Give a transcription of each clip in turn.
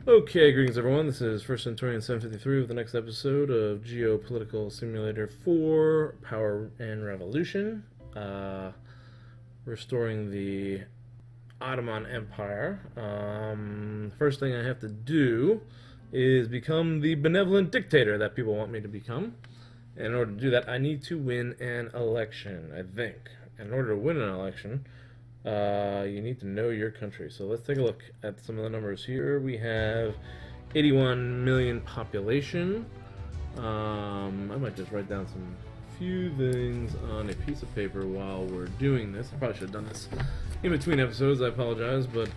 Okay, greetings everyone. This is First Centurion 753 with the next episode of Geopolitical Simulator 4 Power and Revolution. Restoring the Ottoman Empire. First thing I have to do is become the benevolent dictator that people want me to become. And in order to do that, I need to win an election, I think. And in order to win an election, you need to know your country. So let's take a look at some of the numbers here. We have 81 million population. I might just write down some few things on a piece of paper while we're doing this. I probably should have done this in between episodes. I apologize, but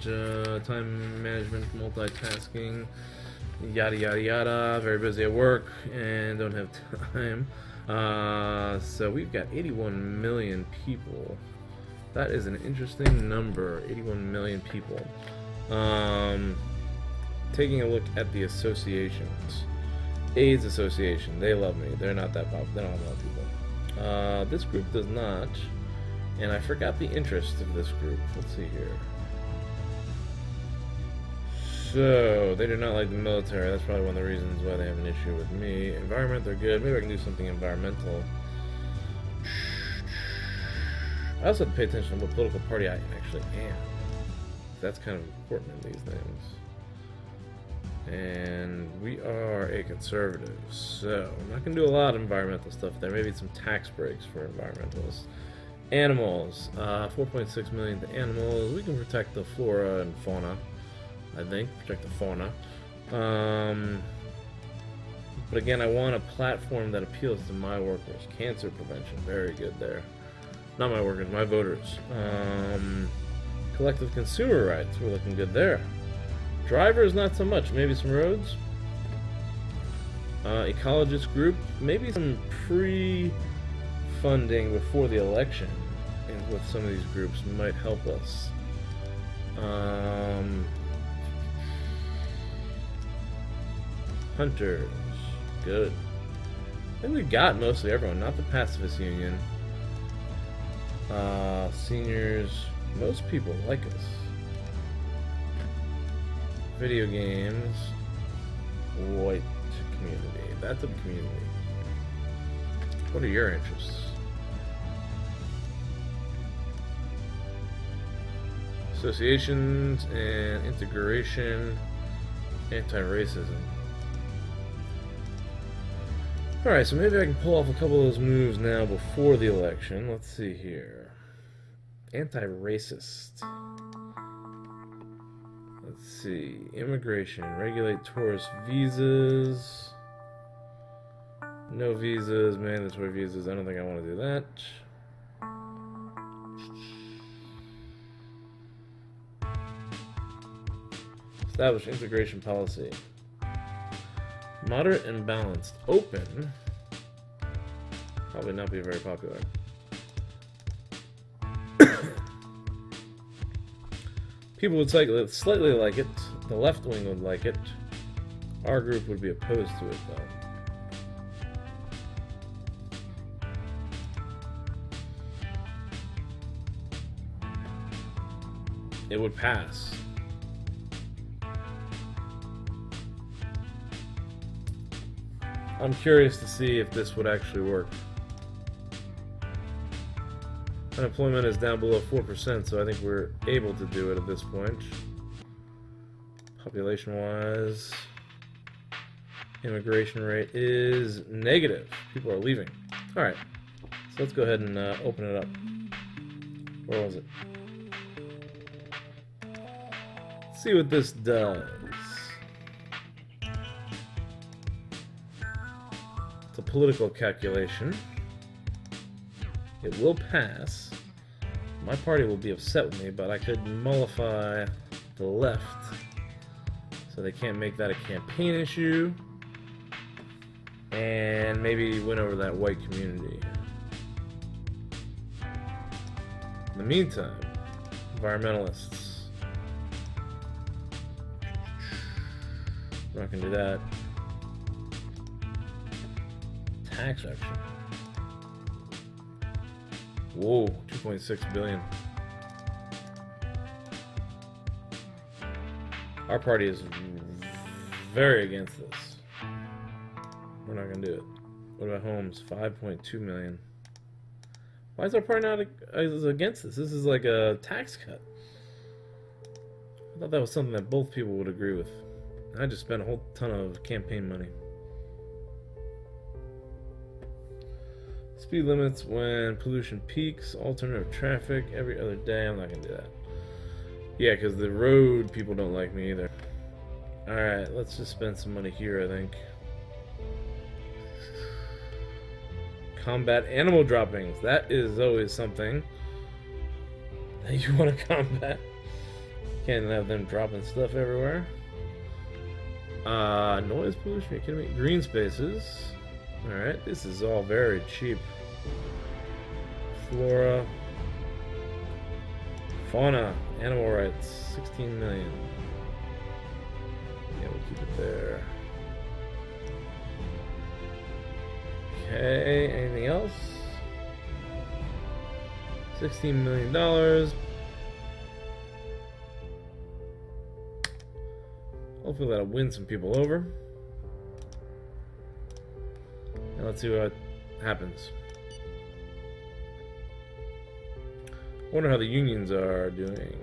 time management, multitasking, yada yada yada. Very busy at work and don't have time. So we've got 81 million people. That is an interesting number, 81 million people. Taking a look at the associations. AIDS Association, they love me. They're not that popular. They don't have a lot of people. This group does not. And I forgot the interest of this group. Let's see here. So, they do not like the military. That's probably one of the reasons why they have an issue with me. Environment, they're good. Maybe I can do something environmental. I also have to pay attention to what political party I actually am. That's kind of important in these things. And we are a conservative, so I'm not going to do a lot of environmental stuff there. Maybe some tax breaks for environmentalists. Animals, 4.6 million to animals. We can protect the flora and fauna, I think. Protect the fauna. But again, I want a platform that appeals to my workers. Cancer prevention, very good there. Not my workers, my voters. Collective consumer rights, we're looking good there. Drivers, not so much. Maybe some roads. Ecologist group, maybe some pre-funding before the election and with some of these groups might help us. Hunters, good. I think we got mostly everyone, not the pacifist union. Seniors, most people like us. Video games, white community. That's a community. What are your interests? Associations and integration, anti-racism. Alright, so maybe I can pull off a couple of those moves now before the election. Let's see here. Anti-racist. Let's see. Immigration. Regulate tourist visas. No visas. Mandatory visas. I don't think I want to do that. Establish integration policy. Moderate and balanced. Open. Probably not be very popular. People would slightly like it. The left wing would like it. Our group would be opposed to it, though. It would pass. I'm curious to see if this would actually work. Unemployment is down below 4%, so I think we're able to do it at this point. Population-wise, immigration rate is negative. People are leaving. Alright, so let's go ahead and open it up. Where was it? Let's see what this does. It's a political calculation. It will pass. My party will be upset with me, but I could mollify the left so they can't make that a campaign issue and maybe win over that white community. In the meantime, environmentalists. We're not going to do that. Tax action. Whoa, 2.6 billion. Our party is very against this. We're not gonna do it. What about homes? 5.2 million. Why is our party not against this? This is like a tax cut. I thought that was something that both people would agree with. I just spent a whole ton of campaign money. Speed limits when pollution peaks, alternative traffic every other day. I'm not gonna do that. Yeah, because the road people don't like me either. Alright, let's just spend some money here, I think. Combat animal droppings. That is always something that you want to combat. Can't have them dropping stuff everywhere. Noise pollution, are you kidding me? Green spaces. Alright, this is all very cheap. Flora. Fauna. Animal rights. 16 million. Yeah, we'll keep it there. Okay, anything else? $16 million. Hopefully that'll win some people over. And let's see what happens. Wonder how the unions are doing.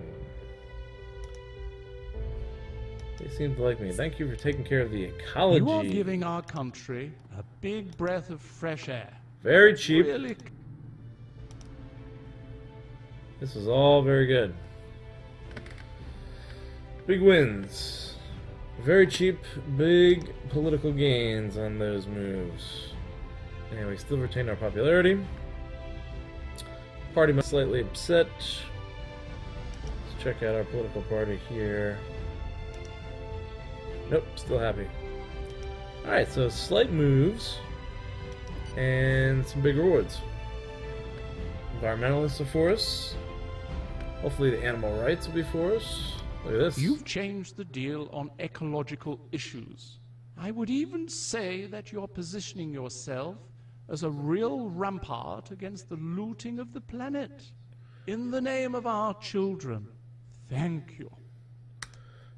They seem to like me. Thank you for taking care of the ecology. You are giving our country a big breath of fresh air. Very cheap. Really? This is all very good. Big wins. Very cheap, big political gains on those moves. And we still retain our popularity. Party must slightly upset. Let's check out our political party here. Nope, still happy. Alright, so slight moves and some big rewards. Environmentalists are for us. Hopefully the animal rights will be for us. Look at this. You've changed the deal on ecological issues. I would even say that you're positioning yourself as a real rampart against the looting of the planet. In the name of our children, thank you.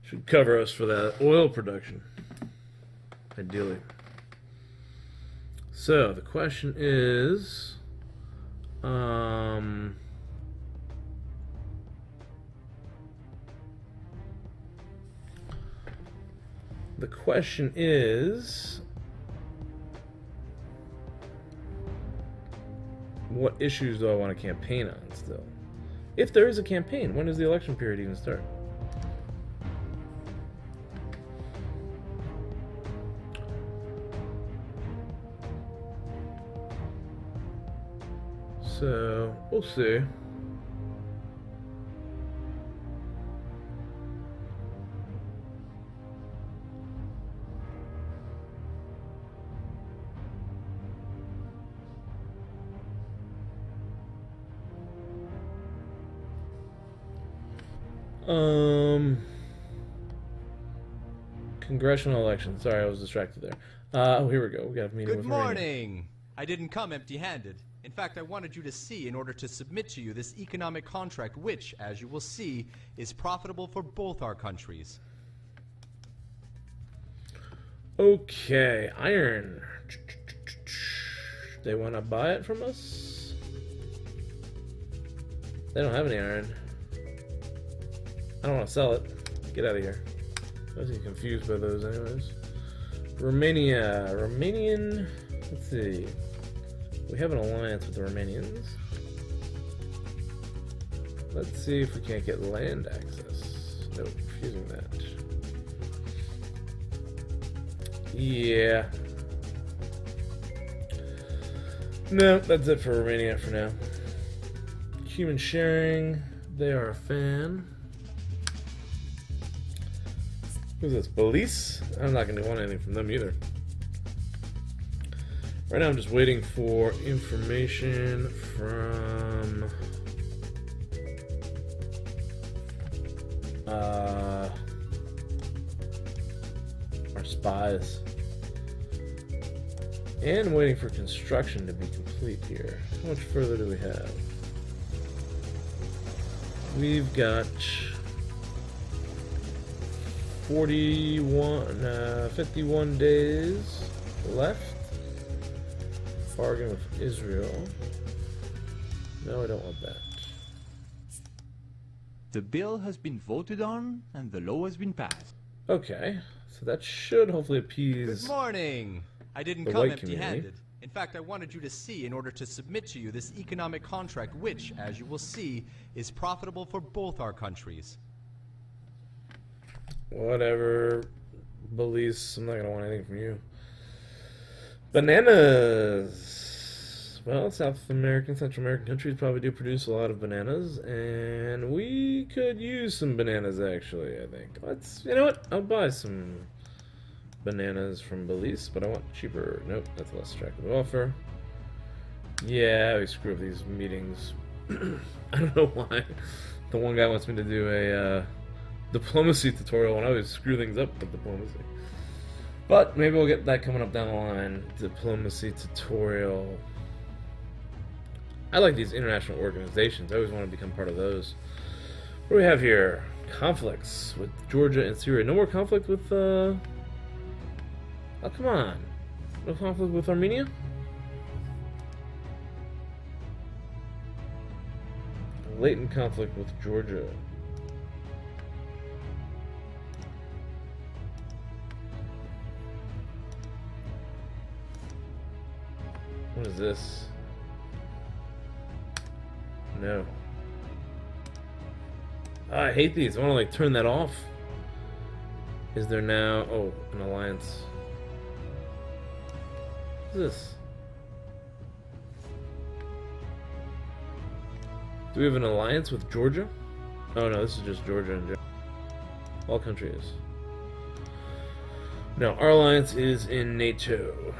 Should cover us for that oil production, ideally. So the question is, what issues do I want to campaign on still? If there is a campaign, when does the election period even start? So, we'll see. Congressional election. Sorry, I was distracted there. Oh, here we go. We got a meeting with Good morning. I didn't come empty-handed. In fact, I wanted you to see in order to submit to you this economic contract which, as you will see, is profitable for both our countries. Okay, iron. They want to buy it from us? They don't have any iron. I don't want to sell it. Get out of here. I was getting confused by those anyways. Romania. Romanian... Let's see. We have an alliance with the Romanians. Let's see if we can't get land access. Nope, refusing that. Yeah. No, that's it for Romania for now. Human sharing. They are a fan. Who's this? Belize? I'm not going to want anything from them either. Right now I'm just waiting for information from our spies. And waiting for construction to be complete here. How much further do we have? We've got 51 days left. Bargain with Israel. No, I don't want that. The bill has been voted on and the law has been passed. Okay, so that should hopefully appease. Good morning. I didn't the come white community. empty-handed. In fact, I wanted you to see in order to submit to you this economic contract which, as you will see, is profitable for both our countries. Whatever, Belize. I'm not gonna want anything from you. Bananas. Well, South American, Central American countries probably do produce a lot of bananas, and we could use some bananas actually, I think. You know what? I'll buy some bananas from Belize, but I want cheaper. Nope, that's a less attractive offer. Yeah, we screw up these meetings. I don't know why. The one guy wants me to do a diplomacy tutorial, and I always screw things up with diplomacy. But maybe we'll get that coming up down the line. Diplomacy tutorial. I like these international organizations. I always want to become part of those. What do we have here? Conflicts with Georgia and Syria. No more conflict with, oh, come on. No conflict with Armenia? Latent conflict with Georgia. What is this? No. Oh, I hate these. I want to like turn that off. Is there now? Oh, an alliance. What is this? Do we have an alliance with Georgia? Oh no, this is just Georgia and all countries. No, our alliance is in NATO,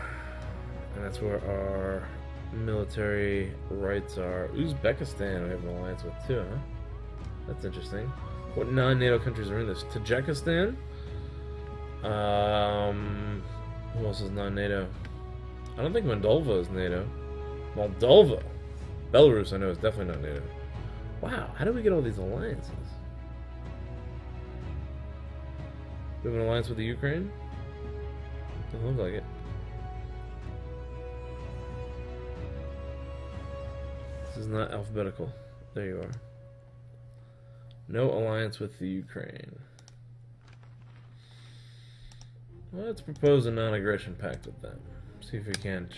and that's where our military rights are. Uzbekistan we have an alliance with too, huh? That's interesting. What non-NATO countries are in this? Tajikistan? Who else is non-NATO? I don't think Moldova is NATO. Moldova! Belarus I know is definitely not NATO. Wow, how do we get all these alliances? We have an alliance with the Ukraine? Doesn't look like it. This is not alphabetical. There you are. No alliance with the Ukraine. Well, let's propose a non-aggression pact with them. See if we can't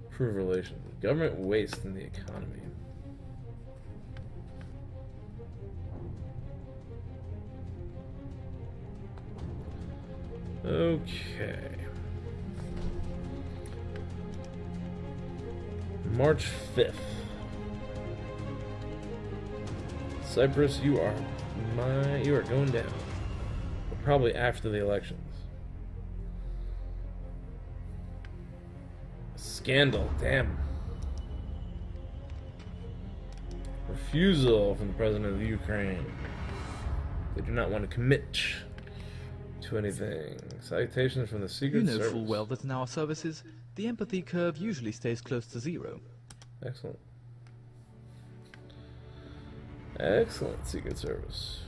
improve relations. Government waste in the economy. Okay. March 5th. Cyprus, you are going down. But probably after the elections. Scandal, damn. Refusal from the president of the Ukraine. They do not want to commit to anything. Salutations from the Secret Service. You know full well that in our services, the empathy curve usually stays close to zero. Excellent. Excellent, Secret Service.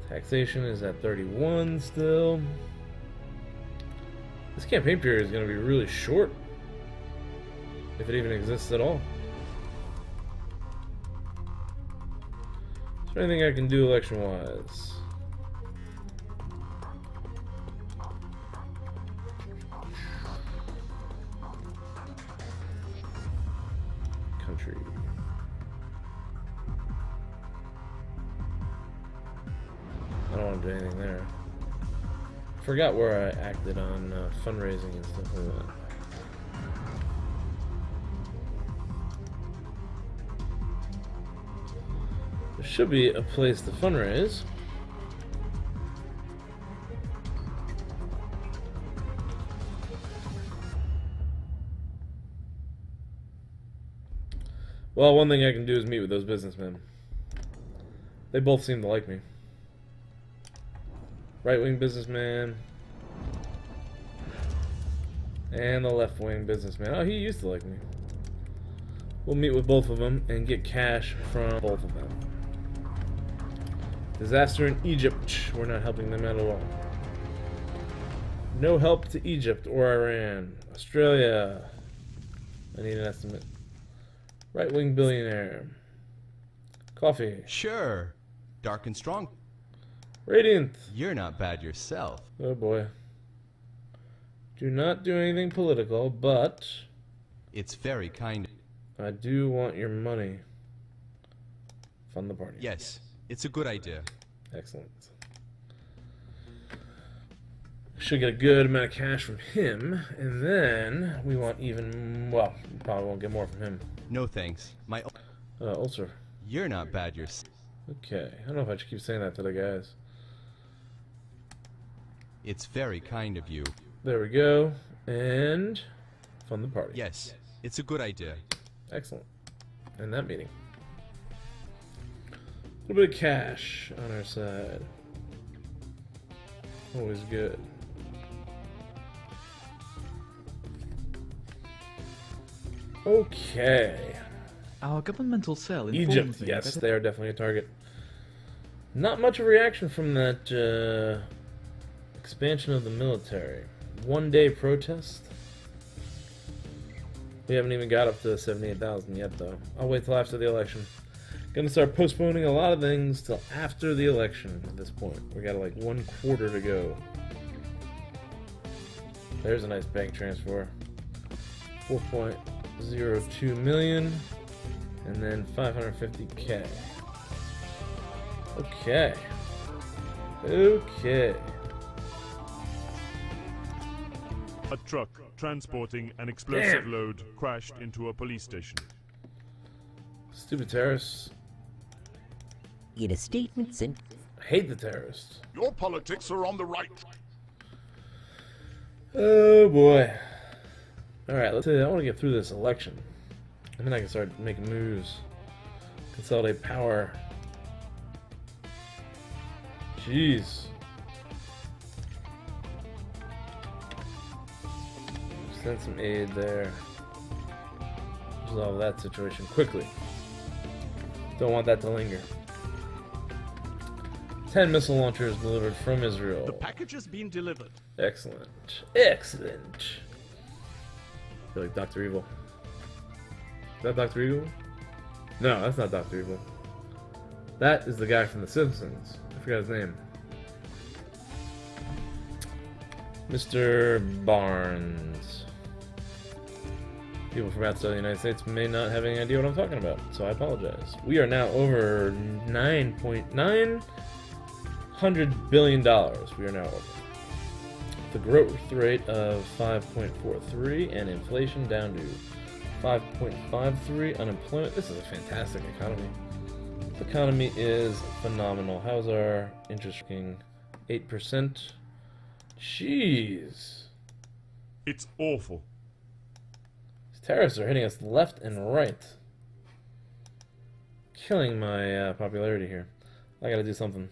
Taxation is at 31 still. This campaign period is going to be really short. If it even exists at all. Is there anything I can do election-wise? Country. I don't want to do anything there. Forgot where I acted on fundraising and stuff like that. There should be a place to fundraise. Well, one thing I can do is meet with those businessmen. They both seem to like me. Right-wing businessman. And the left-wing businessman. Oh, he used to like me. We'll meet with both of them and get cash from both of them. Disaster in Egypt. We're not helping them at all. No help to Egypt or Iran. Australia. I need an estimate. Right-wing billionaire. Coffee. Sure. Dark and strong. Radiant. You're not bad yourself. Oh boy. Do not do anything political, but It's very kind. I do want your money. Fund the party. Yes, it's a good idea. Excellent. Should get a good amount of cash from him, and then we want even, well, we probably won't get more from him. No thanks. My Ulcer. You're not bad yourself. Okay, I don't know if I should keep saying that to the guys. It's very kind of you. There we go, and fund the party. Yes, it's a good idea. Excellent. And that meeting. A little bit of cash on our side. Always good. Okay. Our governmental cell informs Egypt, me yes, that they are definitely a target. Not much of a reaction from that expansion of the military. 1-day protest. We haven't even got up to 78,000 yet, though. I'll wait till after the election. Gonna start postponing a lot of things till after the election at this point. We got like 1 quarter to go. There's a nice bank transfer. 4.02 million. And then 550k. Okay. Okay. A truck transporting an explosive load crashed into a police station. Stupid terrorists. In a statement sent. I hate the terrorists. Your politics are on the right. Oh boy. Alright, let's I want to get through this election. And then I can start making moves. Consolidate power. Jeez. Send some aid there. Resolve that situation quickly. Don't want that to linger. 10 missile launchers delivered from Israel. The package has been delivered. Excellent. Excellent. I feel like Dr. Evil. Is that Dr. Evil? No, that's not Dr. Evil. That is the guy from The Simpsons. I forgot his name. Mr. Barnes. People from outside the United States may not have any idea what I'm talking about, so I apologize. We are now over $9.9 billion. We are now over. The growth rate of 5.43 and inflation down to 5.53. Unemployment. This is a fantastic economy. This economy is phenomenal. How's our interest rating? 8%. Jeez. It's awful. These terrorists are hitting us left and right. Killing my popularity here. I gotta do something.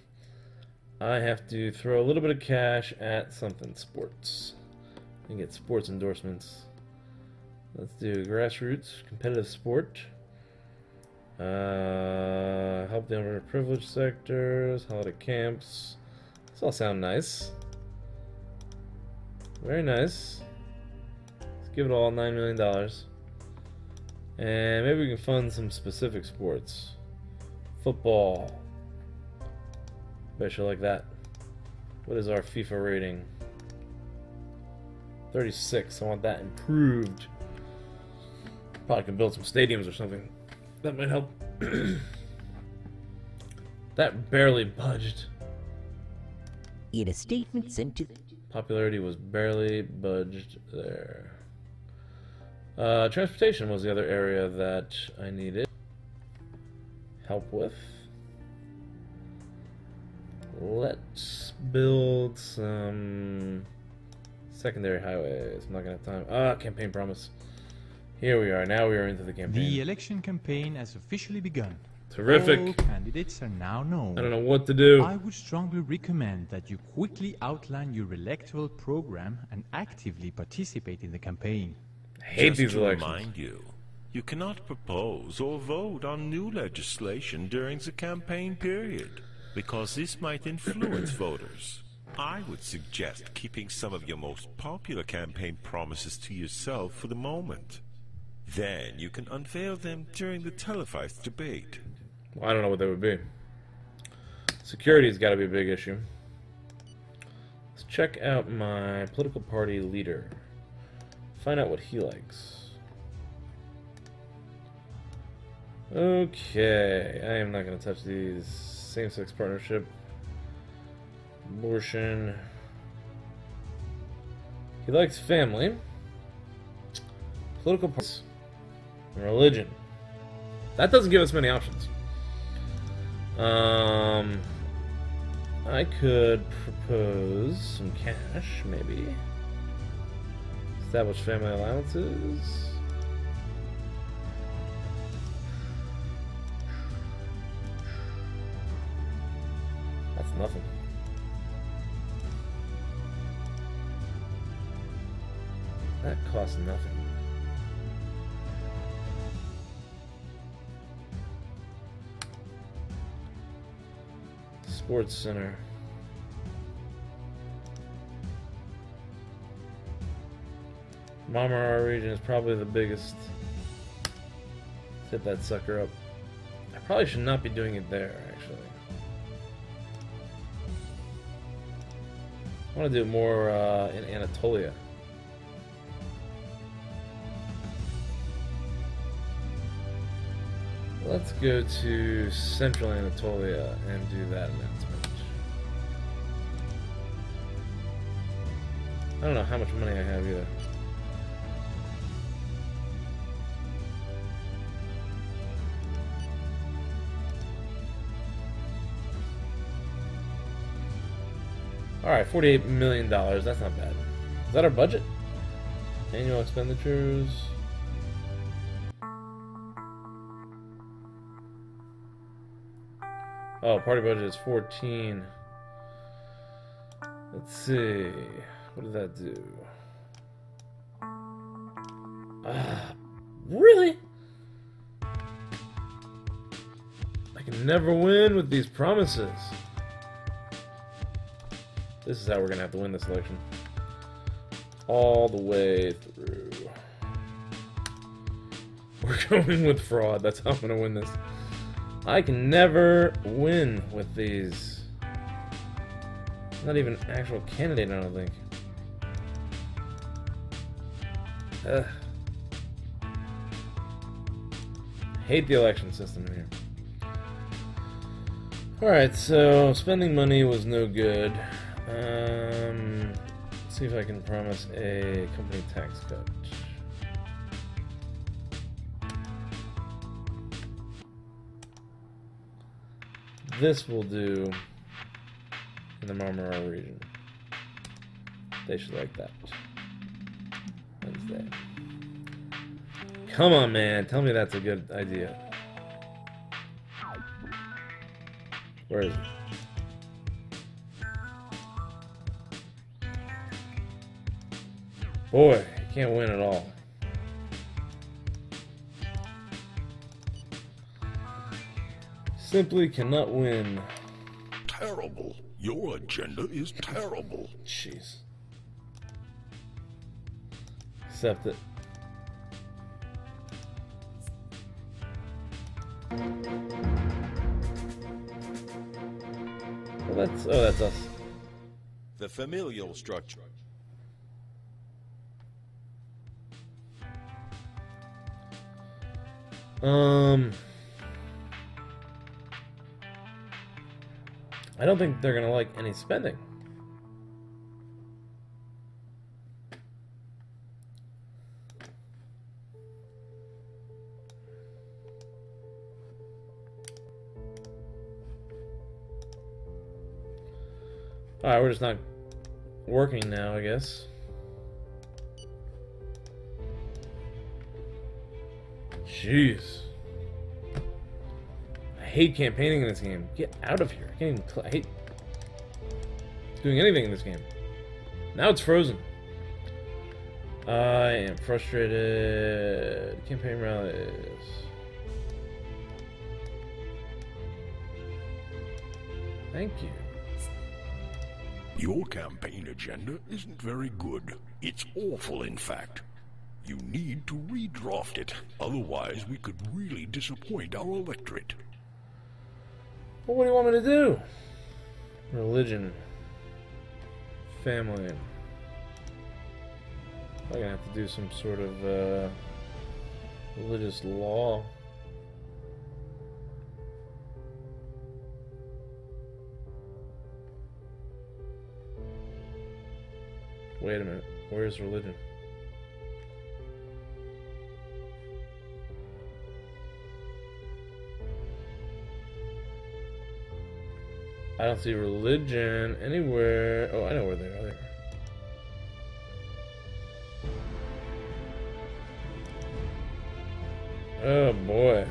I have to throw a little bit of cash at something. Sports. And get sports endorsements. Let's do grassroots, competitive sport. Help the underprivileged sectors, holiday camps. This all sound nice. Very nice. Let's give it all $9 million. And maybe we can fund some specific sports. Football. Bet you like that. What is our FIFA rating? 36. I want that improved. Probably can build some stadiums or something. That might help. That barely budged. In a statement sent to. Popularity was barely budged there. Transportation was the other area that I needed help with. Let's build some secondary highways. I'm not gonna have time. Campaign promise. Here we are. Now we are into the campaign. The election campaign has officially begun. Terrific. All candidates are now known. I don't know what to do. I would strongly recommend that you quickly outline your electoral program and actively participate in the campaign. I hate Just these to elections. remind you, you cannot propose or vote on new legislation during the campaign period. because this might influence voters. I would suggest keeping some of your most popular campaign promises to yourself for the moment. Then you can unveil them during the televised debate. Well, I don't know what they would be. Security's got to be a big issue. Let's check out my political party leader. Find out what he likes. Okay, I am not going to touch these. Same-sex partnership. Abortion. He likes family. Political parties. And religion. That doesn't give us many options. I could propose some cash, maybe. Establish family allowances. That's nothing. That costs nothing. Sports Center. Marmara region is probably the biggest. Let's hit that sucker up. I probably should not be doing it there, actually. I want to do it more in Anatolia. Let's go to Central Anatolia and do that announcement. I don't know how much money I have either. Alright, $48 million. That's not bad. Is that our budget? Annual expenditures. Oh, party budget is 14. Let's see. What did that do? Really? I can never win with these promises. This is how we're gonna have to win this election. All the way through. We're going with fraud. That's how I'm gonna win this. I can never win with these. Not even an actual candidate, I don't think. Ugh. Hate the election system here. Alright, so spending money was no good. Let's see if I can promise a company tax cut. This will do in the Marmara region. They should like that. Wednesday. Come on, man. Tell me that's a good idea. Where is it? Boy, you can't win at all. Simply cannot win. Terrible. Your agenda is terrible. Jeez. Accept it. Well, that's us. The familial structure. I don't think they're gonna like any spending. Alright, we're just not working now, I guess. Jeez. I hate campaigning in this game. Get out of here. I can't even I hate doing anything in this game. Now it's frozen. I am frustrated. Campaign rallies. Thank you. Your campaign agenda isn't very good. It's awful, in fact. You need to redraft it. Otherwise, we could really disappoint our electorate. Well, what do you want me to do? Religion. Family. I'm gonna have to do some sort of religious law. Wait a minute. Where's religion? I don't see religion anywhere. Oh, I know where they are. Oh boy.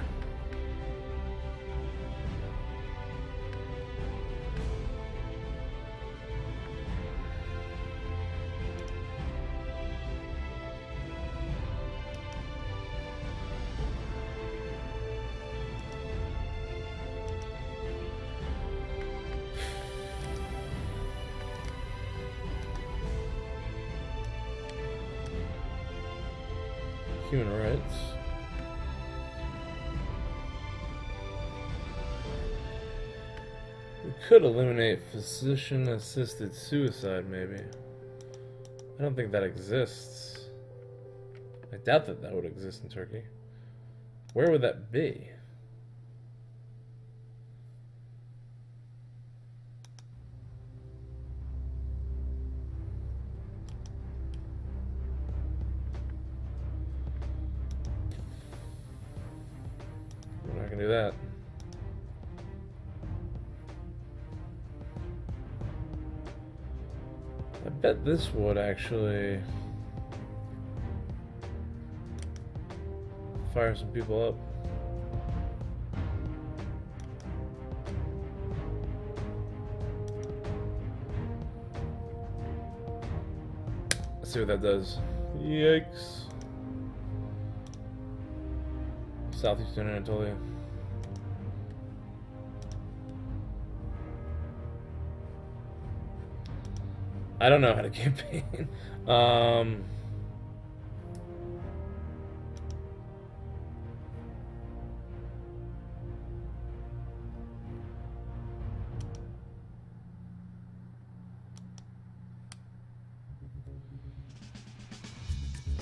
Human rights. We could eliminate physician-assisted suicide, maybe. I don't think that exists. I doubt that that would exist in Turkey. Where would that be? We're not gonna do that. I bet this would actually fire some people up. Let's see what that does. Yikes. Southeastern Anatolia. I don't know how to campaign.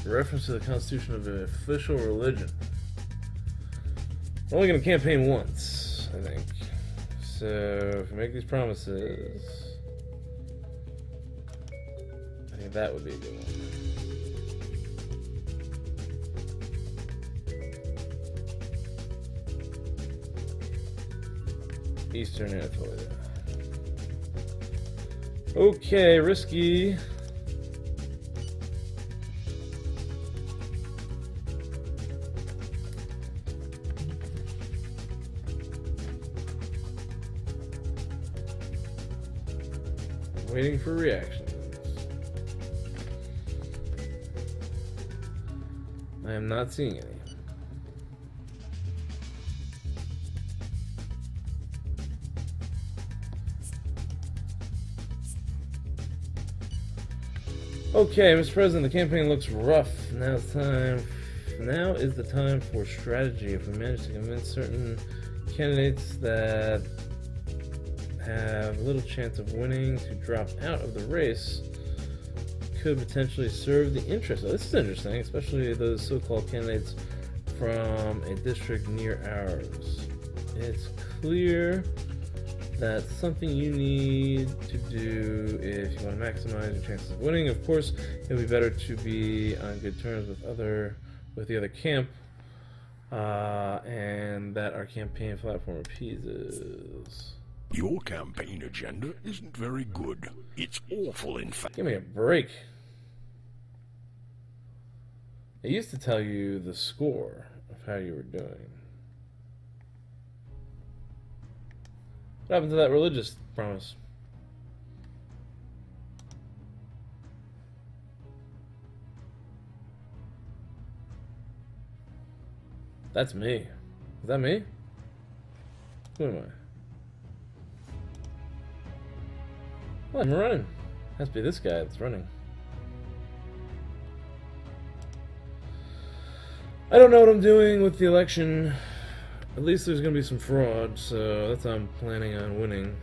Reference to the constitution of an official religion. We're only going to campaign once, I think. So, if we make these promises, I think that would be a good one. Eastern Anatolia. Okay, risky. Waiting for reactions. I am not seeing any. Okay, Mr. President, the campaign looks rough. Now is the time for strategy. If we manage to convince certain candidates that have little chance of winning to drop out of the race, could potentially serve the interest. Oh, this is interesting, especially those so-called candidates from a district near ours. It's clear that's something you need to do if you want to maximize your chances of winning. Of course, it would be better to be on good terms with the other camp, and that our campaign platform appeases. Your campaign agenda isn't very good. It's awful, in fact. Give me a break. It used to tell you the score of how you were doing. What happened to that religious promise? That's me. Is that me? Who am I? Oh, I'm running. Has to be this guy that's running. I don't know what I'm doing with the election. At least there's going to be some fraud, so that's how I'm planning on winning.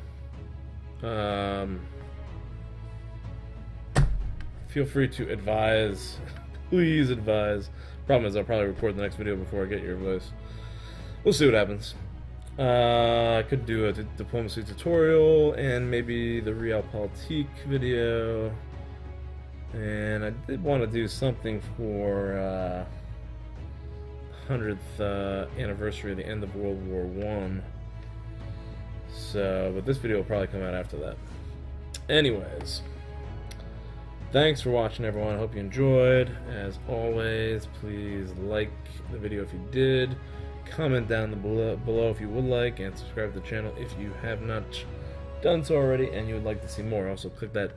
Feel free to advise. Please advise. Problem is, I'll probably record the next video before I get your voice. We'll see what happens. I could do a diplomacy tutorial and maybe the Realpolitik video. And I did want to do something for 100th anniversary of the end of World War I. So, but this video will probably come out after that. Anyways, thanks for watching, everyone. I hope you enjoyed. As always, please like the video if you did. Comment down below if you would like, and subscribe to the channel if you have not done so already and you would like to see more. Also, click that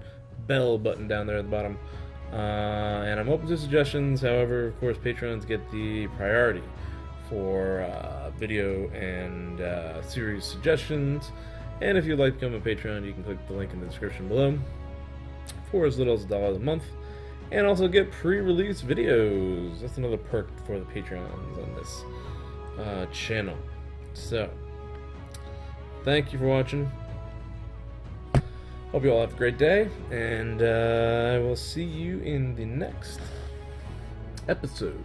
bell button down there at the bottom. And I'm open to suggestions. However, of course, Patreons get the priority for video and series suggestions. And if you'd like to become a Patreon, you can click the link in the description below for as little as $1 a month. And also get pre-release videos. That's another perk for the Patreons on this channel. So, thank you for watching. Hope you all have a great day, and I will see you in the next episode.